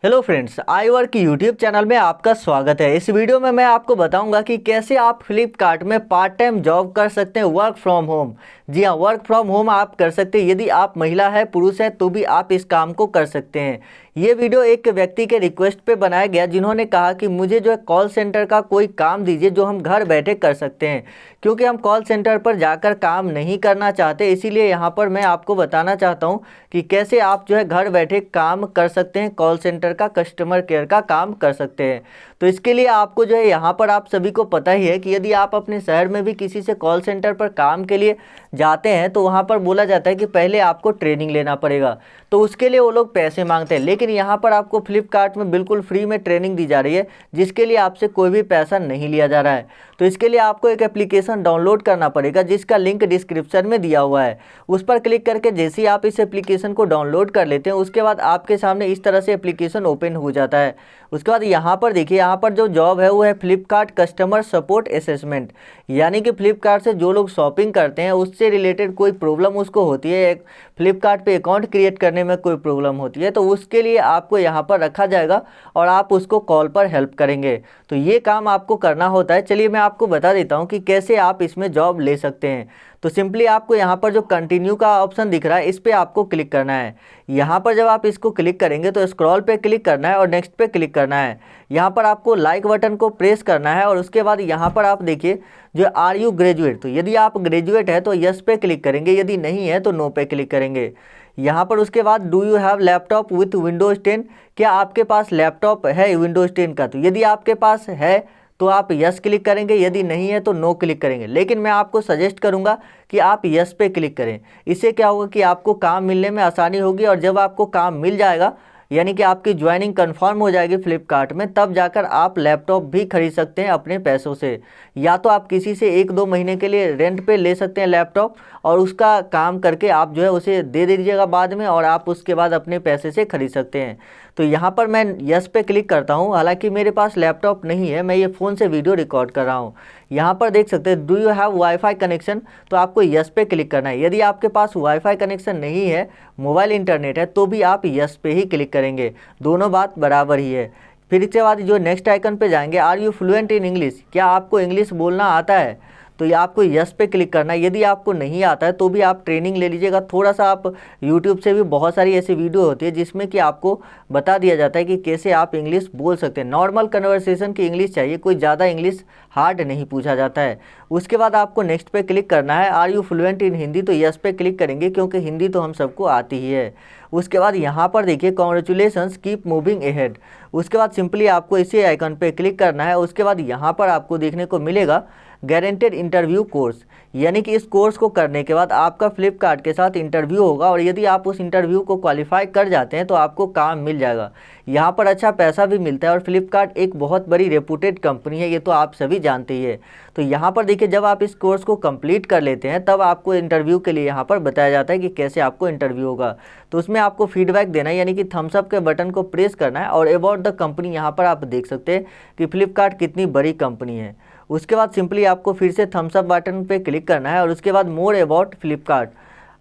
Hello friends, I work YouTube channel में आपका स्वागत है। इस वीडियो में मैं आपको बताऊंगा कि कैसे आप फ्लिपकार्ट में पार्ट टाइम जॉब कर सकते हैं, वर्क फ्रॉम होम। जी हाँ, वर्क फ्रॉम होम आप कर सकते हैं। यदि आप महिला है, पुरुष है, तो भी आप इस काम को कर सकते हैं। ये वीडियो एक व्यक्ति के रिक्वेस्ट पे बनाया गया, जिन्होंने कहा कि मुझे जो है कॉल सेंटर का कोई काम दीजिए जो हम घर बैठे कर सकते हैं, क्योंकि हम कॉल सेंटर पर जाकर काम नहीं करना चाहते। इसीलिए यहाँ पर मैं आपको बताना चाहता हूँ कि कैसे आप जो है घर बैठे काम कर सकते हैं, कॉल सेंटर का कस्टमर केयर का काम कर सकते हैं। तो इसके लिए आपको जो है यहाँ पर आप सभी को पता ही है कि यदि आप अपने शहर में भी किसी से कॉल सेंटर पर काम के लिए जाते हैं तो वहाँ पर बोला जाता है कि पहले आपको ट्रेनिंग लेना पड़ेगा, तो उसके लिए वो लोग पैसे मांगते हैं। लेकिन यहाँ पर आपको फ्लिपकार्ट में बिल्कुल फ्री में ट्रेनिंग दी जा रही है, जिसके लिए आपसे कोई भी पैसा नहीं लिया जा रहा है। तो इसके लिए आपको एक एप्लीकेशन डाउनलोड करना पड़ेगा, जिसका लिंक डिस्क्रिप्शन में दिया हुआ है। उस पर क्लिक करके जैसे ही आप इस एप्लीकेशन को डाउनलोड कर लेते हैं, उसके बाद आपके सामने इस तरह से एप्लीकेशन ओपन हो जाता है। उसके बाद यहाँ पर देखिए, यहाँ पर जो जॉब है वो है फ्लिपकार्ट कस्टमर सपोर्ट असेसमेंट। यानी कि फ्लिपकार्ट से जो लोग शॉपिंग करते हैं उससे रिलेटेड कोई प्रॉब्लम उसको होती है, एक फ्लिपकार्ट पे अकाउंट क्रिएट करने में कोई प्रॉब्लम होती है, तो उसके लिए आपको यहाँ पर रखा जाएगा और आप उसको कॉल पर हेल्प करेंगे। तो ये काम आपको करना होता है। चलिए मैं आपको बता देता हूँ कि कैसे आप इसमें जॉब ले सकते हैं। तो सिंपली आपको यहाँ पर जो कंटिन्यू का ऑप्शन दिख रहा है, इस पर आपको क्लिक करना है। यहाँ पर जब आप इसको क्लिक करेंगे तो स्क्रॉल पे क्लिक करना है और नेक्स्ट पे क्लिक करना है। यहाँ पर आपको लाइक बटन को प्रेस करना है और उसके बाद यहाँ पर आप देखिए जो आर यू ग्रेजुएट, तो यदि आप ग्रेजुएट है तो यस पे क्लिक करेंगे, यदि नहीं है तो नो पे क्लिक करेंगे। यहाँ पर उसके बाद do you have laptop with Windows 10, क्या आपके पास लैपटॉप है विंडोज़ 10 का। तो यदि आपके पास है तो आप यस क्लिक करेंगे, यदि नहीं है तो नो क्लिक करेंगे। लेकिन मैं आपको सजेस्ट करूंगा कि आप यस पे क्लिक करें। इससे क्या होगा कि आपको काम मिलने में आसानी होगी, और जब आपको काम मिल जाएगा यानी कि आपकी ज्वाइनिंग कंफर्म हो जाएगी फ्लिपकार्ट में, तब जाकर आप लैपटॉप भी खरीद सकते हैं अपने पैसों से। या तो आप किसी से 1-2 महीने के लिए रेंट पे ले सकते हैं लैपटॉप, और उसका काम करके आप जो है उसे दे दीजिएगा बाद में, और आप उसके बाद अपने पैसे से खरीद सकते हैं। तो यहाँ पर मैं यस पे क्लिक करता हूँ। हालांकि मेरे पास लैपटॉप नहीं है, मैं ये फ़ोन से वीडियो रिकॉर्ड कर रहा हूँ। यहाँ पर देख सकते हैं do you have wifi connection, तो आपको यस पे क्लिक करना है। यदि आपके पास वाईफाई कनेक्शन नहीं है, मोबाइल इंटरनेट है, तो भी आप यस पे ही क्लिक करेंगे। दोनों बात बराबर ही है। फिर इसके बाद जो नेक्स्ट आइकन पे जाएंगे, are you fluent in English, क्या आपको इंग्लिश बोलना आता है, तो ये आपको यस पे क्लिक करना है। यदि आपको नहीं आता है तो भी आप ट्रेनिंग ले लीजिएगा थोड़ा सा। आप यूट्यूब से भी बहुत सारी ऐसी वीडियो होती है जिसमें कि आपको बता दिया जाता है कि कैसे आप इंग्लिश बोल सकते हैं। नॉर्मल कन्वर्सेशन की इंग्लिश चाहिए, कोई ज़्यादा इंग्लिश हार्ड नहीं पूछा जाता है। उसके बाद आपको नेक्स्ट पे क्लिक करना है। Are you fluent in Hindi, तो यस पे क्लिक करेंगे, क्योंकि हिंदी तो हम सबको आती ही है। उसके बाद यहाँ पर देखिए कॉन्ग्रेचुलेसन्स कीप मूविंग अहेड। उसके बाद सिंपली आपको इसी आइकन पे क्लिक करना है। उसके बाद यहाँ पर आपको देखने को मिलेगा गारंटेड इंटरव्यू कोर्स, यानी कि इस कोर्स को करने के बाद आपका फ्लिपकार्ट के साथ इंटरव्यू होगा, और यदि आप उस इंटरव्यू को क्वालिफाई कर जाते हैं तो आपको काम मिल जाएगा। यहाँ पर अच्छा पैसा भी मिलता है, और फ्लिपकार्ट एक बहुत बड़ी रेपुटेड कंपनी है, ये तो आप सभी जानते ही है। तो यहाँ पर देखिए जब आप इस कोर्स को कंप्लीट कर लेते हैं तब आपको इंटरव्यू के लिए यहाँ पर बताया जाता है कि कैसे आपको इंटरव्यू होगा। तो उसमें आपको फीडबैक देना है, यानी कि थम्स अप के बटन को प्रेस करना है, और अबाउट द कंपनी यहाँ पर आप देख सकते हैं कि फ्लिपकार्ट कितनी बड़ी कंपनी है। उसके बाद सिंपली आपको फिर से थम्स अप बटन पे क्लिक करना है, और उसके बाद मोर अबाउट फ्लिपकार्ट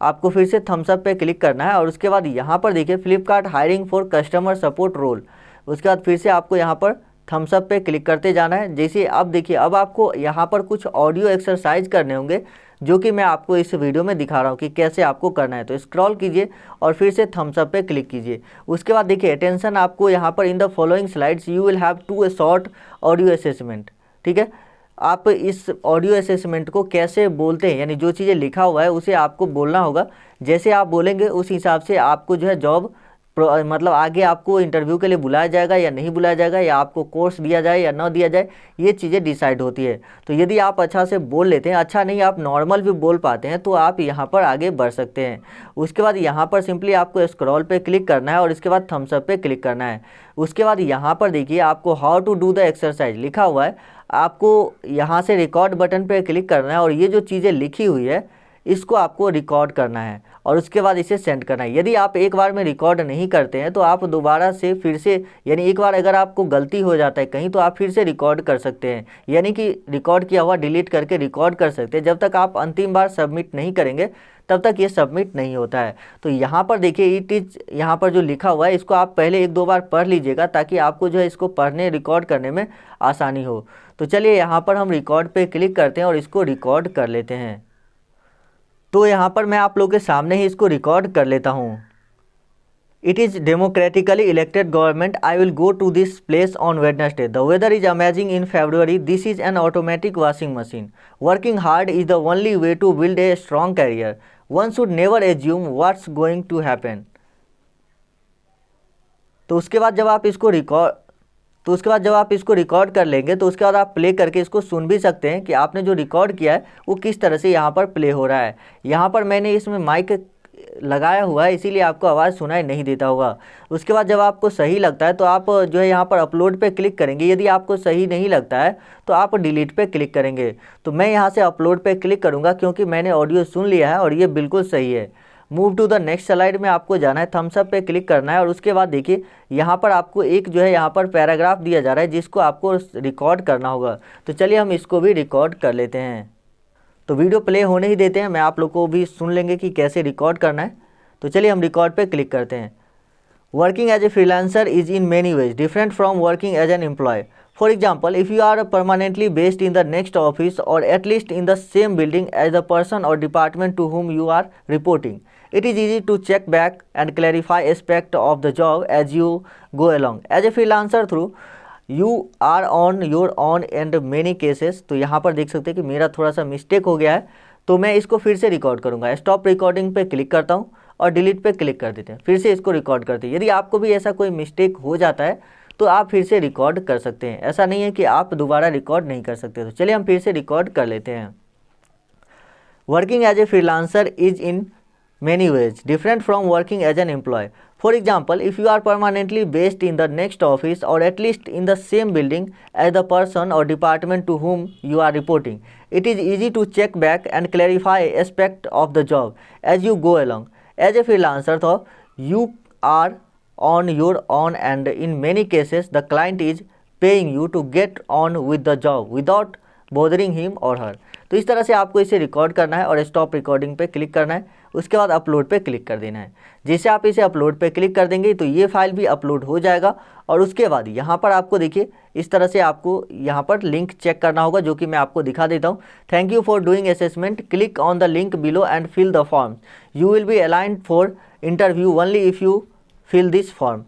आपको फिर से थम्स अप पे क्लिक करना है। और उसके बाद यहाँ पर देखिए Flipkart hiring for customer support role, उसके बाद फिर से आपको यहाँ पर थम्स अप पे क्लिक करते जाना है। जैसे अब देखिए, अब आपको यहाँ पर कुछ ऑडियो एक्सरसाइज करने होंगे, जो कि मैं आपको इस वीडियो में दिखा रहा हूँ कि कैसे आपको करना है। तो स्क्रॉल कीजिए और फिर से थम्स अप पे क्लिक कीजिए। उसके बाद देखिए अटेंशन, आपको यहाँ पर in the following slides you will have to a short audio assessment. ठीक है, आप इस ऑडियो असेसमेंट को कैसे बोलते हैं, यानी जो चीज़ें लिखा हुआ है उसे आपको बोलना होगा। जैसे आप बोलेंगे उस हिसाब से आपको जो है जॉब मतलब आगे आपको इंटरव्यू के लिए बुलाया जाएगा या नहीं बुलाया जाएगा, या आपको कोर्स दिया जाए या ना दिया जाए, ये चीज़ें डिसाइड होती है। तो यदि आप अच्छा से बोल लेते हैं, अच्छा नहीं आप नॉर्मल भी बोल पाते हैं, तो आप यहाँ पर आगे बढ़ सकते हैं। उसके बाद यहाँ पर सिंपली आपको स्क्रॉल पे क्लिक करना है, और इसके बाद थम्स अप पे क्लिक करना है। उसके बाद यहाँ पर देखिए आपको how to do the exercise लिखा हुआ है, आपको यहाँ से रिकॉर्ड बटन पे क्लिक करना है, और ये जो चीज़ें लिखी हुई है इसको आपको रिकॉर्ड करना है। और उसके बाद इसे सेंड करना है। यदि आप एक बार में रिकॉर्ड नहीं करते हैं तो आप दोबारा से फिर से, यानी एक बार अगर आपको गलती हो जाता है कहीं, तो आप फिर से रिकॉर्ड कर सकते हैं, यानी कि रिकॉर्ड किया हुआ डिलीट करके रिकॉर्ड कर सकते हैं। जब तक आप अंतिम बार सबमिट नहीं करेंगे तब तक ये सबमिट नहीं होता है। तो यहाँ पर देखिए इट इज़, यहाँ पर जो लिखा हुआ है इसको आप पहले 1-2 बार पढ़ लीजिएगा ताकि आपको जो है इसको पढ़ने रिकॉर्ड करने में आसानी हो। तो चलिए यहाँ पर हम रिकॉर्ड पे क्लिक करते हैं और इसको रिकॉर्ड कर लेते हैं। तो यहाँ पर मैं आप लोगों के सामने ही इसको रिकॉर्ड कर लेता हूँ। It is democratically elected government. I will go to this place on Wednesday. The weather is amazing in February. This is an automatic washing machine. Working hard is the only way to build a strong career. One should never assume what's going to happen. तो उसके बाद जब आप इसको record कर लेंगे तो उसके बाद आप प्ले करके इसको सुन भी सकते हैं कि आपने जो रिकॉर्ड किया है वो किस तरह से यहाँ पर प्ले हो रहा है। यहाँ पर मैंने इसमें माइक लगाया हुआ है इसीलिए आपको आवाज़ सुनाई नहीं देता होगा। उसके बाद जब आपको सही लगता है तो आप जो है यहाँ पर अपलोड पे क्लिक करेंगे। यदि आपको सही नहीं लगता है तो आप डिलीट पे क्लिक करेंगे। तो मैं यहाँ से अपलोड पे क्लिक करूँगा क्योंकि मैंने ऑडियो सुन लिया है और ये बिल्कुल सही है। Move to the next slide में आपको जाना है, थम्स अप पे क्लिक करना है और उसके बाद देखिए यहाँ पर आपको एक जो है यहाँ पर पैराग्राफ दिया जा रहा है जिसको आपको रिकॉर्ड करना होगा। तो चलिए हम इसको भी रिकॉर्ड कर लेते हैं। तो वीडियो प्ले होने ही देते हैं, मैं आप लोग को भी सुन लेंगे कि कैसे रिकॉर्ड करना है। तो चलिए हम रिकॉर्ड पे क्लिक करते हैं। Working as a freelancer is in many ways different from working as an employee. For example, if you are permanently based in the next office or at least in the same building as the person or department to whom you are reporting, it is easy to check back and clarify aspect of the job as you go along. As a freelancer through you are on your own and many cases. तो यहाँ पर देख सकते हैं कि मेरा थोड़ा सा मिस्टेक हो गया है, तो मैं इसको फिर से रिकॉर्ड करूँगा। स्टॉप रिकॉर्डिंग पे क्लिक करता हूँ और डिलीट पे क्लिक कर देते हैं, फिर से इसको रिकॉर्ड करते हैं। यदि आपको भी ऐसा कोई मिस्टेक हो जाता है तो आप फिर से रिकॉर्ड कर सकते हैं, ऐसा नहीं है कि आप दोबारा रिकॉर्ड नहीं कर सकते। तो चलिए हम फिर से रिकॉर्ड कर लेते हैं। Working as a freelancer is in many ways different from working as an employee. For example, if you are permanently based in the next office or at least in the same building as the person or department to whom you are reporting, it is easy to check back and clarify aspect of the job as you go along. As a freelancer, though, you are on your own and in many cases the client is paying you to get on with the job without bothering him or her. तो इस तरह से आपको इसे record करना है और stop recording पे क्लिक करना है, उसके बाद अपलोड पे क्लिक कर देना है। जैसे आप इसे अपलोड पे क्लिक कर देंगे तो ये फाइल भी अपलोड हो जाएगा और उसके बाद यहाँ पर आपको देखिए इस तरह से आपको यहाँ पर लिंक चेक करना होगा, जो कि मैं आपको दिखा देता हूँ। Thank you for doing assessment, click on the link below and fill the form, you will be aligned for interview only if you fill this form.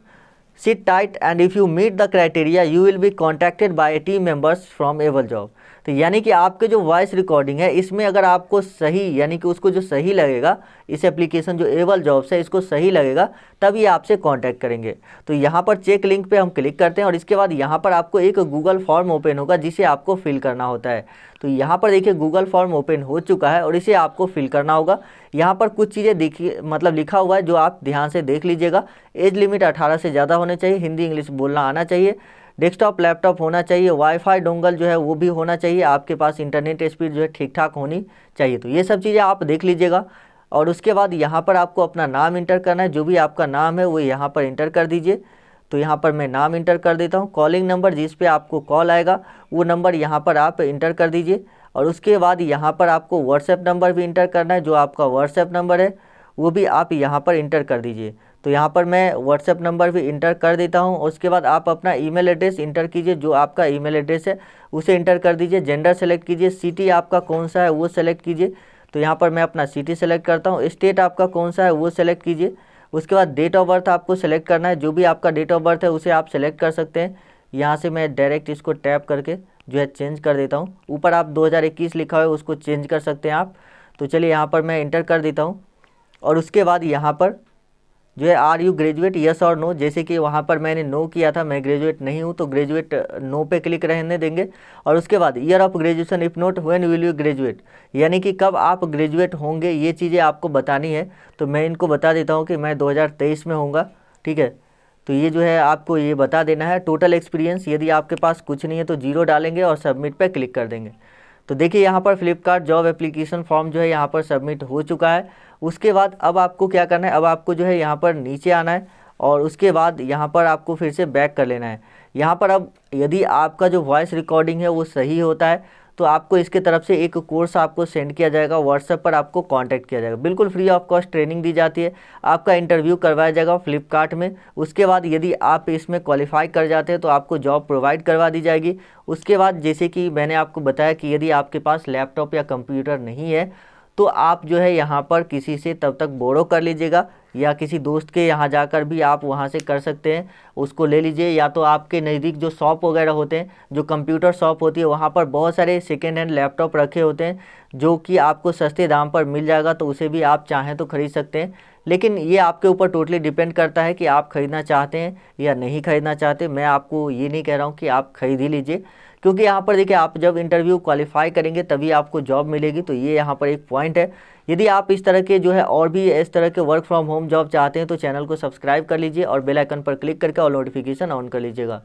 Sit tight and if you meet the criteria you will be contacted by team members from Able Job. तो यानी कि आपके जो voice recording है इसमें अगर आपको सही, यानी कि उसको जो सही लगेगा, इस एप्लीकेशन जो एबल जॉब्स है इसको सही लगेगा तब ये आपसे कांटेक्ट करेंगे। तो यहाँ पर चेक लिंक पे हम क्लिक करते हैं और इसके बाद यहाँ पर आपको एक गूगल फॉर्म ओपन होगा जिसे आपको फिल करना होता है। तो यहाँ पर देखिए गूगल फॉर्म ओपन हो चुका है और इसे आपको फिल करना होगा। यहाँ पर कुछ चीज़ें देखिए, मतलब लिखा हुआ है जो आप ध्यान से देख लीजिएगा। एज लिमिट 18 से ज़्यादा होने चाहिए, हिंदी इंग्लिश बोलना आना चाहिए, डेस्कटॉप लैपटॉप होना चाहिए, वाईफाई डोंगल जो है वो भी होना चाहिए, आपके पास इंटरनेट स्पीड जो है ठीक ठाक होनी चाहिए। तो ये सब चीज़ें आप देख लीजिएगा और उसके बाद यहाँ पर आपको अपना नाम इंटर करना है। जो भी आपका नाम है वो यहाँ पर इंटर कर दीजिए। तो यहाँ पर मैं नाम इंटर कर देता हूँ। कॉलिंग नंबर जिस पे आपको कॉल आएगा वो नंबर यहाँ पर आप इंटर कर दीजिए और उसके बाद यहाँ पर आपको व्हाट्सएप नंबर भी इंटर करना है। जो आपका व्हाट्सएप नंबर है वो भी आप यहाँ पर इंटर कर दीजिए। तो यहाँ पर मैं व्हाट्सएप नंबर भी इंटर कर देता हूँ। उसके बाद आप अपना ईमेल एड्रेस इंटर कीजिए, जो आपका ईमेल एड्रेस है उसे इंटर कर दीजिए। जेंडर सेलेक्ट कीजिए, सिटी आपका कौन सा है वो सेलेक्ट कीजिए। तो यहाँ पर मैं अपना सिटी सेलेक्ट करता हूँ। स्टेट आपका कौन सा है वो सेलेक्ट कीजिए। उसके बाद डेट ऑफ बर्थ आपको सेलेक्ट करना है। जो भी आपका डेट ऑफ बर्थ है उसे आप सेलेक्ट कर सकते हैं। यहाँ से मैं डायरेक्ट इसको टैप करके जो है चेंज कर देता हूँ। ऊपर आप 2021 लिखा हुआ है उसको चेंज कर सकते हैं आप। तो चलिए यहाँ पर मैं इंटर कर देता हूँ और उसके बाद यहाँ पर जो है आर यू ग्रेजुएट, यस और नो। जैसे कि वहाँ पर मैंने नो किया था, मैं ग्रेजुएट नहीं हूँ, तो ग्रेजुएट नो पे क्लिक रहने देंगे। और उसके बाद year of graduation if not when will you graduate, यानी कि कब आप ग्रेजुएट होंगे, ये चीज़ें आपको बतानी है। तो मैं इनको बता देता हूँ कि मैं 2023 में होऊंगा, ठीक है। तो ये जो है आपको ये बता देना है। टोटल एक्सपीरियंस यदि आपके पास कुछ नहीं है तो 0 डालेंगे और सबमिट पे क्लिक कर देंगे। तो देखिए यहाँ पर फ्लिपकार्ट जॉब एप्लीकेशन फॉर्म जो है यहाँ पर सबमिट हो चुका है उसके बाद अब आपको क्या करना है, अब आपको जो है यहाँ पर नीचे आना है और उसके बाद यहाँ पर आपको फिर से बैक कर लेना है। यहाँ पर अब यदि आपका जो वॉइस रिकॉर्डिंग है वो सही होता है तो आपको इसके तरफ से एक कोर्स आपको सेंड किया जाएगा, व्हाट्सएप पर आपको कांटेक्ट किया जाएगा, बिल्कुल फ्री ऑफ कॉस्ट ट्रेनिंग दी जाती है। आपका इंटरव्यू करवाया जाएगा फ्लिपकार्ट में। उसके बाद यदि आप इसमें क्वालिफाई कर जाते हैं तो आपको जॉब प्रोवाइड करवा दी जाएगी। उसके बाद जैसे कि मैंने आपको बताया कि यदि आपके पास लैपटॉप या कंप्यूटर नहीं है तो आप जो है यहाँ पर किसी से तब तक बोरो कर लीजिएगा या किसी दोस्त के यहाँ जाकर भी आप वहाँ से कर सकते हैं, उसको ले लीजिए। या तो आपके नज़दीक जो शॉप वगैरह होते हैं, जो कंप्यूटर शॉप होती है, वहाँ पर बहुत सारे सेकेंड हैंड लैपटॉप रखे होते हैं जो कि आपको सस्ते दाम पर मिल जाएगा, तो उसे भी आप चाहें तो ख़रीद सकते हैं। लेकिन ये आपके ऊपर टोटली डिपेंड करता है कि आप ख़रीदना चाहते हैं या नहीं ख़रीदना चाहते। मैं आपको ये नहीं कह रहा हूँ कि आप ख़रीद ही लीजिए, क्योंकि यहाँ पर देखिए आप जब इंटरव्यू क्वालिफाई करेंगे तभी आपको जॉब मिलेगी। तो ये यहाँ पर एक पॉइंट है। यदि आप इस तरह के जो है और भी इस तरह के वर्क फ्रॉम होम जॉब चाहते हैं तो चैनल को सब्सक्राइब कर लीजिए और बेल आइकन पर क्लिक करके और नोटिफिकेशन ऑन कर लीजिएगा।